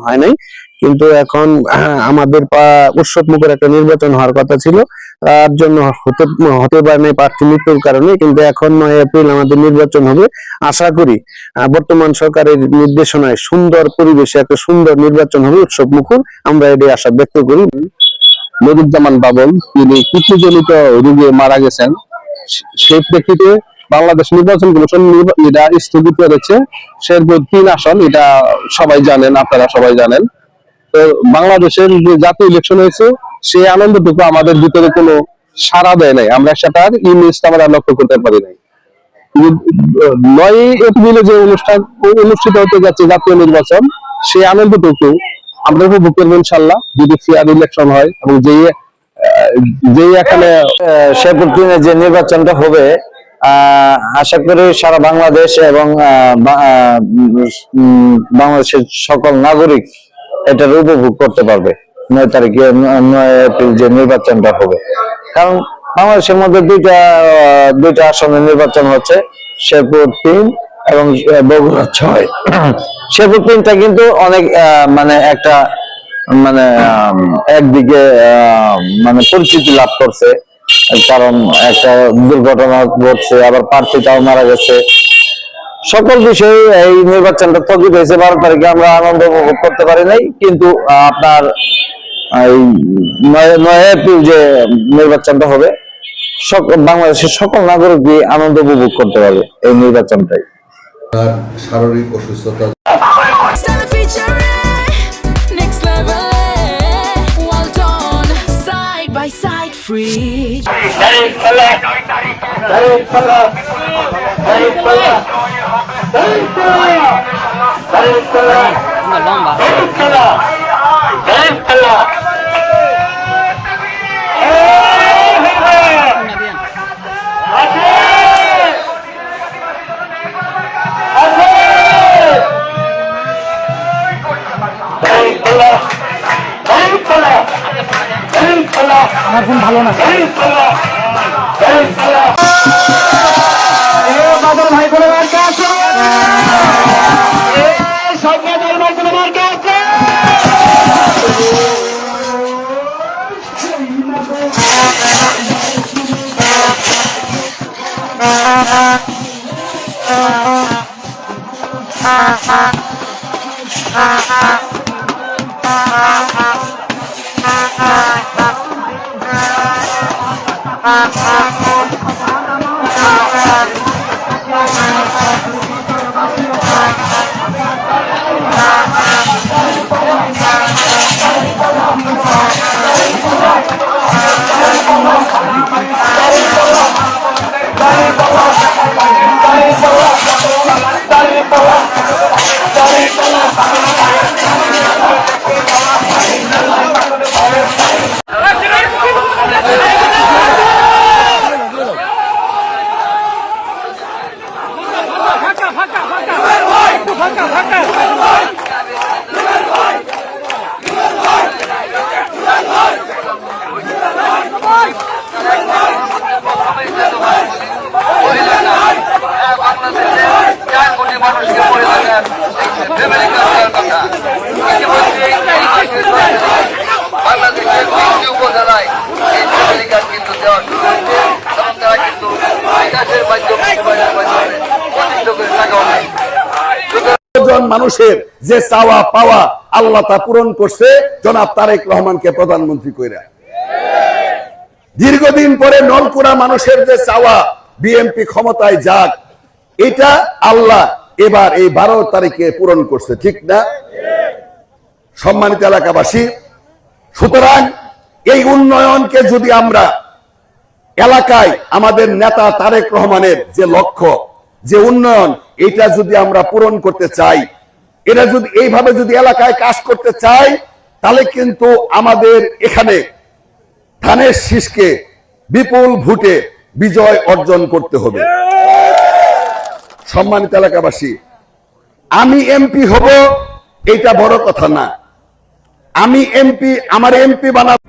হয় নাই, কিন্তু এখন আমাদের উৎসব মুখর একটা নির্বাচন হওয়ার কথা ছিল, তার জন্য হতে পারে নাই প্রার্থী মৃত্যুর কারণে। কিন্তু এখন 9 এপ্রিল আমাদের নির্বাচন হবে। আশা করি বর্তমান সরকারের নির্দেশনায় সুন্দর পরিবেশে একটা সুন্দর নির্বাচন হবে, উৎসব মুখর, আমরা এটাই আশা ব্যক্ত করি। নুরুজ্জামান বাবল তিনি কিডনিজনিত রোগে মারা গেছেন, সেই প্রেক্ষিতে বাংলাদেশ নির্বাচন কমিশন এটা স্থগিত করেছে। শেরপুর 3 আসন, এটা সবাই জানেন, আপনারা সবাই জানেন। তো বাংলাদেশের যে জাতীয় ইলেকশন হয়েছে সেই আনন্দটুকু আমাদের ভিতরে কোনো সাড়া দেয় নাই, আমরা সেটার ইমেজটা আমরা লক্ষ্য করতে পারি নাই। 9 এপ্রিলে যে অনুষ্ঠিত হতে যাচ্ছে জাতীয় নির্বাচন, সেই আনন্দটুকু আমরা উপভোগ করবো ইনশাল্লাহ, যদি ফেয়ার ইলেকশন হয়। এবং যেই এখানে শেরপুর 3-এ যে নির্বাচনটা হবে, আশা করি সারা বাংলাদেশ এবং বাংলাদেশের সকল নাগরিক এটার উপভোগ করতে পারবে 9 তারিখে, 9 এপ্রিল যে নির্বাচনটা হবে। কারণ বাংলাদেশের মধ্যে দুইটা আসনে নির্বাচন হচ্ছে, শেরপুর 3 এবং বগুড়া 6। শেরপুর 3টা কিন্তু অনেক মানে একটা মানে একদিকে মানে পরিচিতি লাভ করছে, কারণ একটা দুর্ঘটনা ঘটছে, আবার প্রার্থীটাও মারা গেছে। সকল বিষয়ে এই নির্বাচনটা স্থগিত হয়েছে 12 তারিখে, আমরা আনন্দ উপভোগ করতে পারি নাই। কিন্তু আপনার এই 9 এপ্রিল যে নির্বাচনটা হবে, বাংলাদেশের সকল নাগরিকই আনন্দ উপভোগ করতে পারবে এই নির্বাচনটাই। শারীরিক অসুস্থতা আমার ফোন ভালো না। বাদল ভাই বলে মার্কা আছে, সৈন্যদের মাধ্যমে মার্কা আছে। মানুষের যে চাওয়া পাওয়া আল্লাহ তা পূরণ করছে জনাব তারেক রহমানকে প্রধানমন্ত্রী কইরা। দীর্ঘদিন পরে নলকুড়া মানুষের যে চাওয়া বিএনপি ক্ষমতায় যাক, এটা আল্লাহ এবার এই 12 তারিখে পূরণ করছে, ঠিক না? সম্মানিত এলাকাবাসী, সুতরাং এই উন্নয়নকে যদি আমরা এলাকায় আমাদের নেতা তারেক রহমানের যে লক্ষ্য, যে উন্নয়ন, এটা যদি আমরা পূরণ করতে চাই, এটা যদি এইভাবে যদি এলাকায় কাজ করতে চাই, তাহলে কিন্তু আমাদের এখানে ধানের শীষকে বিপুল ভোটে বিজয় অর্জন করতে হবে। সম্মানিত এলাকাবাসী, আমি এমপি হব এটা বড় কথা না, আমি এমপি, আমার এমপি বানাবো